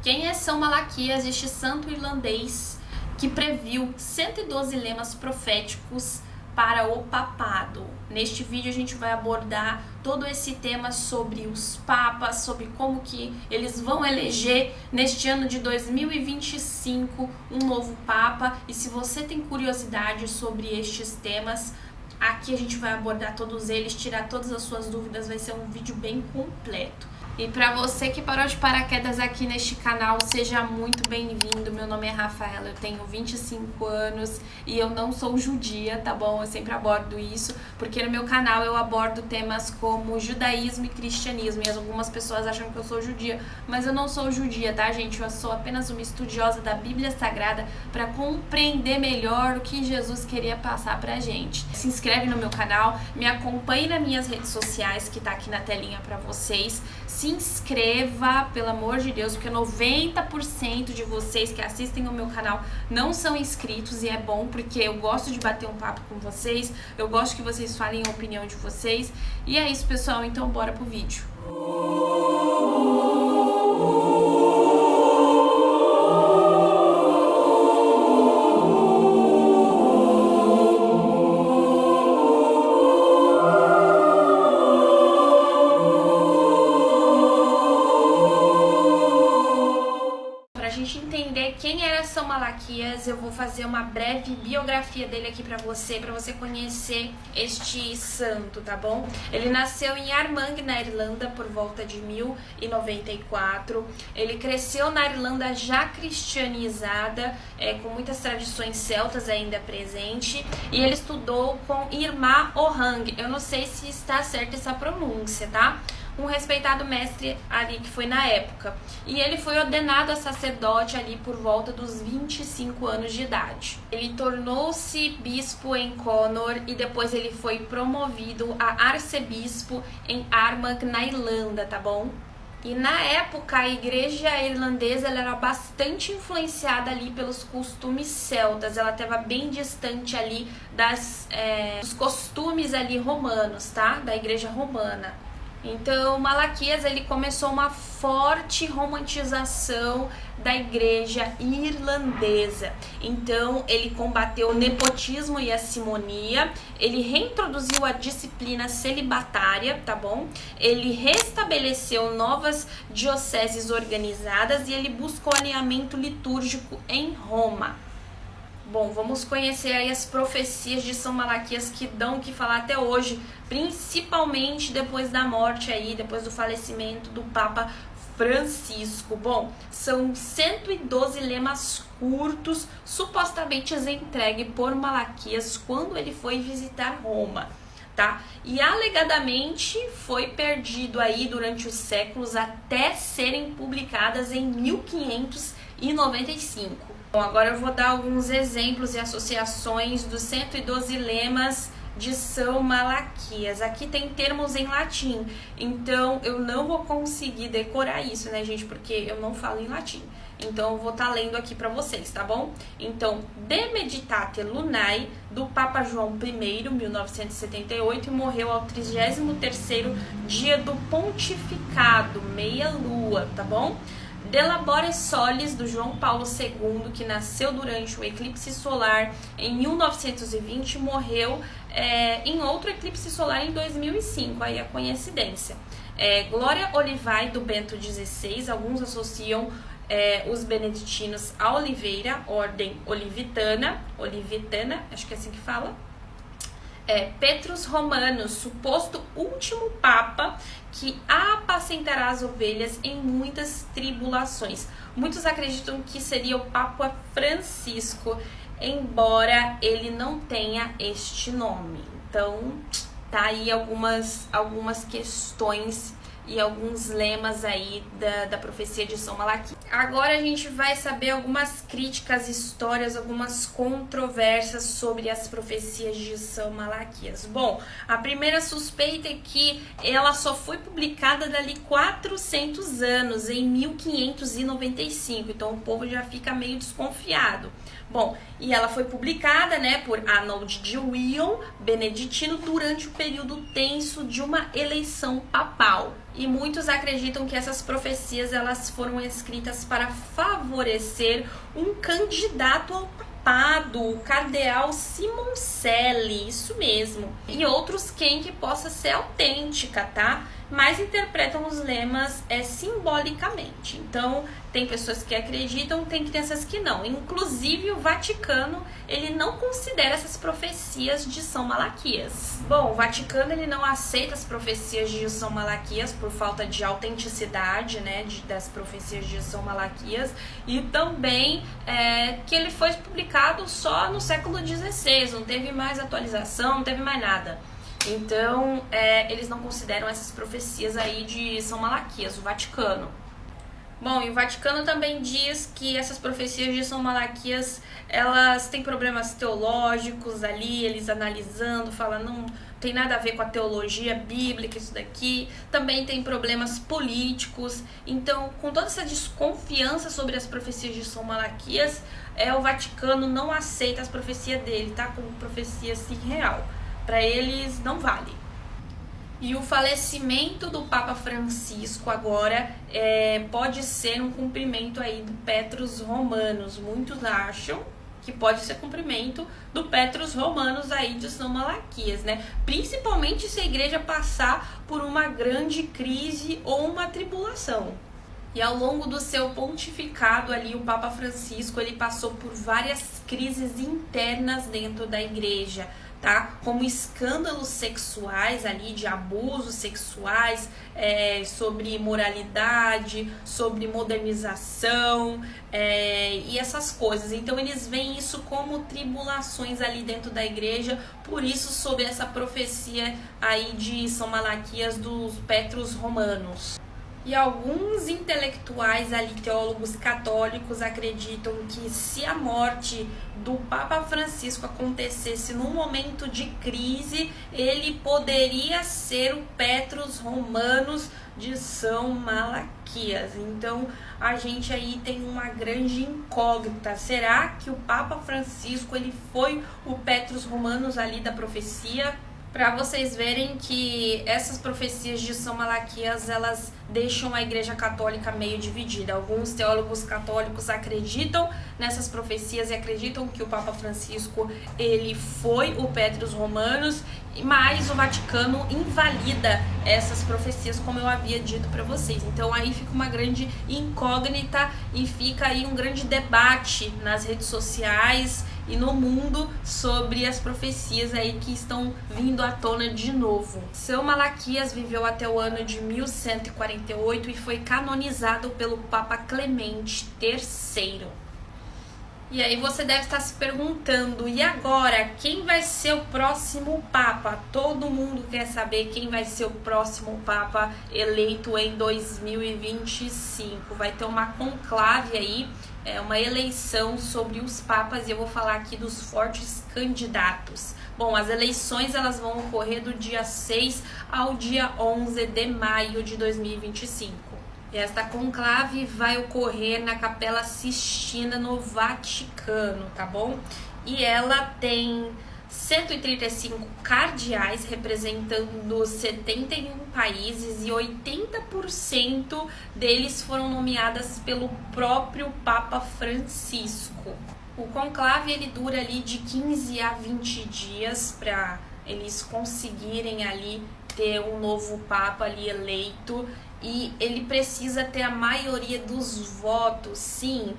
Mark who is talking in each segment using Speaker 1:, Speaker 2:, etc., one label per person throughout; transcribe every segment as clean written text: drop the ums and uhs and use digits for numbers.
Speaker 1: Quem é São Malaquias, este santo irlandês que previu 112 lemas proféticos para o papado? Neste vídeo a gente vai abordar todo esse tema sobre os papas, sobre como que eles vão eleger neste ano de 2025 um novo papa. E se você tem curiosidade sobre estes temas, aqui a gente vai abordar todos eles, tirar todas as suas dúvidas, vai ser um vídeo bem completo. E para você que parou de paraquedas aqui neste canal, seja muito bem-vindo. Meu nome é Rafaela, eu tenho 25 anos e eu não sou judia, tá bom? Eu sempre abordo isso, porque no meu canal eu abordo temas como judaísmo e cristianismo. E algumas pessoas acham que eu sou judia, mas eu não sou judia, tá, gente? Eu sou apenas uma estudiosa da Bíblia Sagrada para compreender melhor o que Jesus queria passar pra gente. Se inscreve no meu canal, me acompanhe nas minhas redes sociais, que tá aqui na telinha pra vocês. Se inscreva, pelo amor de Deus, porque 90% de vocês que assistem ao meu canal não são inscritos, e é bom porque eu gosto de bater um papo com vocês, eu gosto que vocês falem a opinião de vocês. E é isso, pessoal, então bora pro vídeo. Quem era São Malaquias, eu vou fazer uma breve biografia dele aqui pra você conhecer este santo, tá bom? Ele nasceu em Armagh, na Irlanda, por volta de 1094. Ele cresceu na Irlanda já cristianizada, com muitas tradições celtas ainda presente, e ele estudou com Irmã Ohang. Eu não sei se está certa essa pronúncia, tá? Um respeitado mestre ali que foi na época. E ele foi ordenado a sacerdote ali por volta dos 25 anos de idade. Ele tornou-se bispo em Connor e depois ele foi promovido a arcebispo em Armagh, na Irlanda, tá bom? E na época a igreja irlandesa ela era bastante influenciada ali pelos costumes celtas. Ela estava bem distante ali dos costumes ali romanos, tá? Da igreja romana. Então, Malaquias ele começou uma forte romantização da igreja irlandesa. Então, ele combateu o nepotismo e a simonia, ele reintroduziu a disciplina celibatária, tá bom? Ele restabeleceu novas dioceses organizadas e ele buscou alinhamento litúrgico em Roma. Bom, vamos conhecer aí as profecias de São Malaquias que dão o que falar até hoje, principalmente depois da morte aí, depois do falecimento do Papa Francisco. Bom, são 112 lemas curtos, supostamente entregues por Malaquias quando ele foi visitar Roma, tá? E alegadamente foi perdido aí durante os séculos até serem publicadas em 1595. Bom, agora eu vou dar alguns exemplos e associações dos 112 lemas de São Malaquias. Aqui tem termos em latim, então eu não vou conseguir decorar isso, né, gente, porque eu não falo em latim. Então eu vou estar lendo aqui para vocês, tá bom? Então, De Meditate Lunae, do Papa João I, 1978, e morreu ao 33º dia do pontificado, meia-lua, tá bom? De Labore Solis, do João Paulo II, que nasceu durante o eclipse solar em 1920 e morreu em outro eclipse solar em 2005, aí a coincidência. Glória Olivae, do Bento XVI, alguns associam os beneditinos a Oliveira, ordem olivitana, acho que é assim que fala. Petrus Romanus, suposto último papa que apacentará as ovelhas em muitas tribulações. Muitos acreditam que seria o Papa Francisco, embora ele não tenha este nome. Então, tá aí algumas questões e alguns lemas aí da profecia de São Malaquias. Agora a gente vai saber algumas críticas, histórias, algumas controvérsias sobre as profecias de São Malaquias. Bom, a primeira suspeita é que ela só foi publicada dali 400 anos, em 1595, então o povo já fica meio desconfiado. Bom, e ela foi publicada, né, por Arnold de Wion, beneditino, durante o período tenso de uma eleição papal. e muitos acreditam que essas profecias elas foram escritas para favorecer um candidato ao papado, o cardeal Simoncelli, isso mesmo. E outros quem que possa ser autêntica, tá? Mas interpretam os lemas simbolicamente. Então, tem pessoas que acreditam, tem crianças que não. Inclusive, o Vaticano, ele não considera essas profecias de São Malaquias. Bom, o Vaticano, ele não aceita as profecias de São Malaquias por falta de autenticidade, né, das profecias de São Malaquias. E também que ele foi publicado só no século XVI, não teve mais atualização, não teve mais nada. Então, eles não consideram essas profecias aí de São Malaquias, o Vaticano. Bom, e o Vaticano também diz que essas profecias de São Malaquias, elas têm problemas teológicos ali, eles analisando, falam, não tem nada a ver com a teologia bíblica, isso daqui. Também tem problemas políticos. Então, com toda essa desconfiança sobre as profecias de São Malaquias, o Vaticano não aceita as profecias dele, tá? Como profecia assim real. Para eles não vale. E o falecimento do Papa Francisco agora pode ser um cumprimento aí do Petrus Romanus. Muitos acham que pode ser cumprimento do Petrus Romanus aí de São Malaquias, né? Principalmente se a igreja passar por uma grande crise ou uma tribulação. E ao longo do seu pontificado ali, o Papa Francisco, ele passou por várias crises internas dentro da igreja, tá? Como escândalos sexuais ali, de abusos sexuais, sobre moralidade, sobre modernização e essas coisas. Então eles veem isso como tribulações ali dentro da igreja, por isso sobre essa profecia aí de São Malaquias dos Petrus Romanos. E alguns intelectuais ali, teólogos católicos, acreditam que se a morte do Papa Francisco acontecesse num momento de crise, ele poderia ser o Petrus Romanus de São Malaquias. Então a gente aí tem uma grande incógnita. Será que o Papa Francisco ele foi o Petrus Romanus ali da profecia? Para vocês verem que essas profecias de São Malaquias, elas deixam a Igreja Católica meio dividida. Alguns teólogos católicos acreditam nessas profecias e acreditam que o Papa Francisco ele foi o Petrus Romanus, mas o Vaticano invalida essas profecias, como eu havia dito para vocês. Então aí fica uma grande incógnita e fica aí um grande debate nas redes sociais e no mundo sobre as profecias aí que estão vindo à tona de novo. São Malaquias viveu até o ano de 1148 e foi canonizado pelo Papa Clemente III. E aí você deve estar se perguntando, e agora, quem vai ser o próximo Papa? Todo mundo quer saber quem vai ser o próximo Papa eleito em 2025. Vai ter uma conclave aí, uma eleição sobre os papas, e eu vou falar aqui dos fortes candidatos. Bom, as eleições elas vão ocorrer do dia 6 ao dia 11 de maio de 2025. Esta conclave vai ocorrer na Capela Sistina, no Vaticano, tá bom? E ela tem 135 cardeais representando 71 países e 80% deles foram nomeadas pelo próprio Papa Francisco. O conclave ele dura ali de 15 a 20 dias para eles conseguirem ali ter um novo Papa ali eleito. E ele precisa ter a maioria dos votos, sim,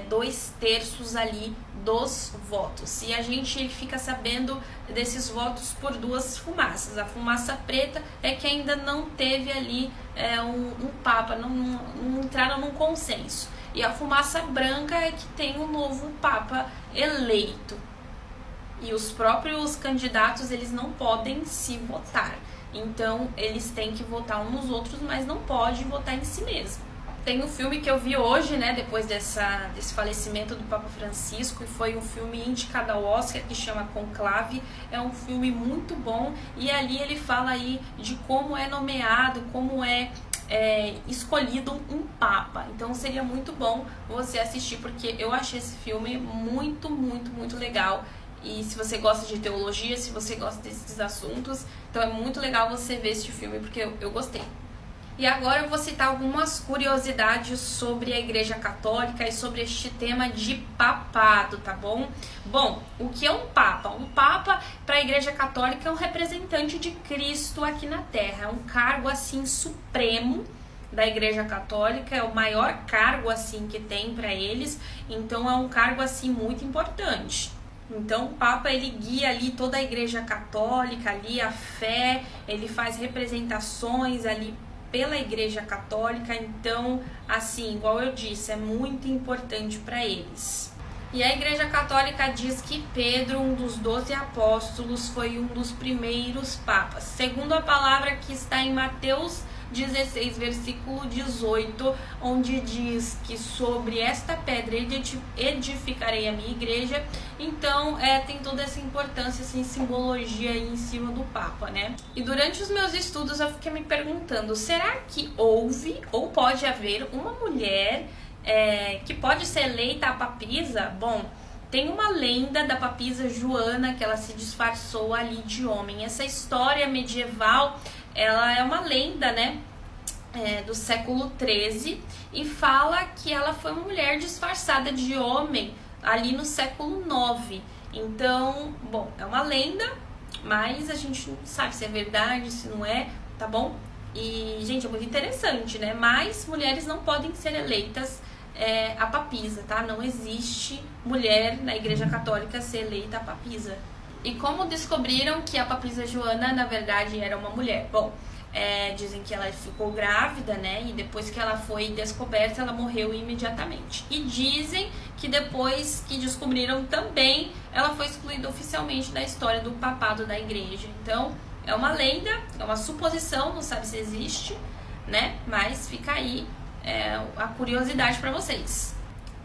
Speaker 1: 2/3 ali dos votos. E a gente fica sabendo desses votos por duas fumaças. A fumaça preta é que ainda não teve ali um Papa, não entraram num consenso. E a fumaça branca é que tem um novo Papa eleito. E os próprios candidatos, eles não podem se votar. Então, eles têm que votar uns nos outros, mas não pode votar em si mesmo. Tem um filme que eu vi hoje, né, depois desse falecimento do Papa Francisco, e foi um filme indicado ao Oscar, que chama Conclave. É um filme muito bom, e ali ele fala aí de como é nomeado, como é escolhido um Papa. Então, seria muito bom você assistir, porque eu achei esse filme muito, muito, muito legal. E se você gosta de teologia, se você gosta desses assuntos, então é muito legal você ver esse filme, porque eu gostei. E agora eu vou citar algumas curiosidades sobre a Igreja Católica e sobre este tema de papado, tá bom? Bom, o que é um papa? Um papa para a Igreja Católica é um representante de Cristo aqui na Terra, é um cargo assim supremo da Igreja Católica, é o maior cargo assim que tem para eles, então é um cargo assim muito importante. Então o Papa ele guia ali toda a Igreja Católica, ali a fé, ele faz representações ali pela Igreja Católica, então assim, igual eu disse, é muito importante para eles. E a Igreja Católica diz que Pedro, um dos 12 apóstolos, foi um dos primeiros papas, segundo a palavra que está em Mateus 16, versículo 18, onde diz que sobre esta pedra edificarei a minha igreja. Então tem toda essa importância, essa simbologia aí em cima do Papa, né? E durante os meus estudos eu fiquei me perguntando, será que houve ou pode haver uma mulher que pode ser eleita a papisa? Bom, tem uma lenda da papisa Joana que ela se disfarçou ali de homem. Essa história medieval, ela é uma lenda, né, do século XIII e fala que ela foi uma mulher disfarçada de homem ali no século IX. Então, bom, é uma lenda, mas a gente não sabe se é verdade, se não é, tá bom? E, gente, é muito interessante, né? Mas mulheres não podem ser eleitas a papisa, tá? Não existe mulher na Igreja Católica ser eleita a papisa. E como descobriram que a papisa Joana, na verdade, era uma mulher? Bom, dizem que ela ficou grávida, né? E depois que ela foi descoberta, ela morreu imediatamente. E dizem que depois que descobriram também, ela foi excluída oficialmente da história do papado da igreja. Então, é uma lenda, é uma suposição, não sabe se existe, né? Mas fica aí a curiosidade para vocês.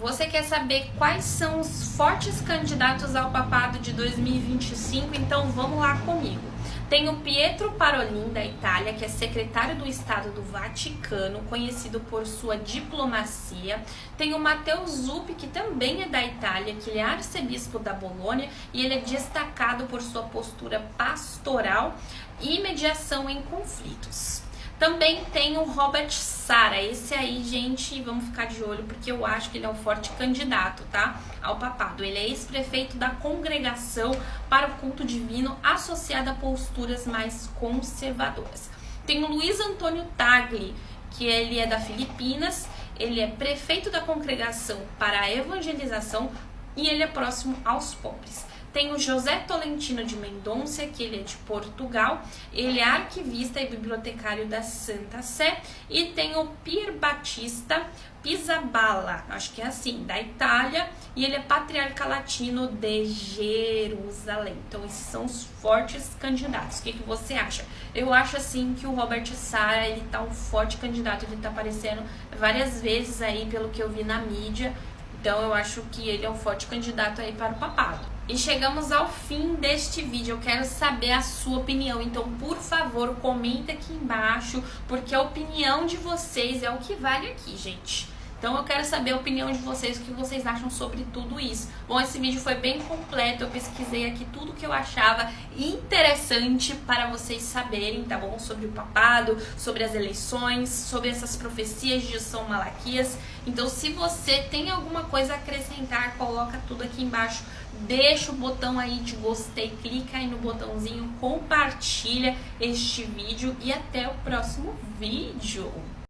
Speaker 1: Você quer saber quais são os fortes candidatos ao papado de 2025? Então vamos lá comigo. Tem o Pietro Parolin, da Itália, que é secretário do Estado do Vaticano, conhecido por sua diplomacia. Tem o Matteo Zuppi, que também é da Itália, que ele é arcebispo da Bolônia e ele é destacado por sua postura pastoral e mediação em conflitos. Também tem o Robert Sara, esse aí, gente, vamos ficar de olho, porque eu acho que ele é um forte candidato, tá, ao papado. Ele é ex-prefeito da Congregação para o Culto Divino, associado a posturas mais conservadoras. Tem o Luiz Antônio Tagli, que ele é da Filipinas, ele é prefeito da Congregação para a Evangelização e ele é próximo aos pobres. Tem o José Tolentino de Mendonça, que ele é de Portugal, ele é arquivista e bibliotecário da Santa Sé. E tem o Pier Battista Pizzaballa, acho que é assim, da Itália, e ele é patriarca latino de Jerusalém. Então esses são os fortes candidatos. O que você acha? Eu acho assim que o Robert Sara, ele tá um forte candidato, ele tá aparecendo várias vezes aí pelo que eu vi na mídia. Então eu acho que ele é um forte candidato aí para o papado. E chegamos ao fim deste vídeo, eu quero saber a sua opinião, então por favor comenta aqui embaixo, porque a opinião de vocês é o que vale aqui, gente. Então eu quero saber a opinião de vocês, o que vocês acham sobre tudo isso. Bom, esse vídeo foi bem completo, eu pesquisei aqui tudo que eu achava interessante para vocês saberem, tá bom? Sobre o papado, sobre as eleições, sobre essas profecias de São Malaquias. Então se você tem alguma coisa a acrescentar, coloca tudo aqui embaixo. Deixa o botão aí de gostei, clica aí no botãozinho, compartilha este vídeo e até o próximo vídeo.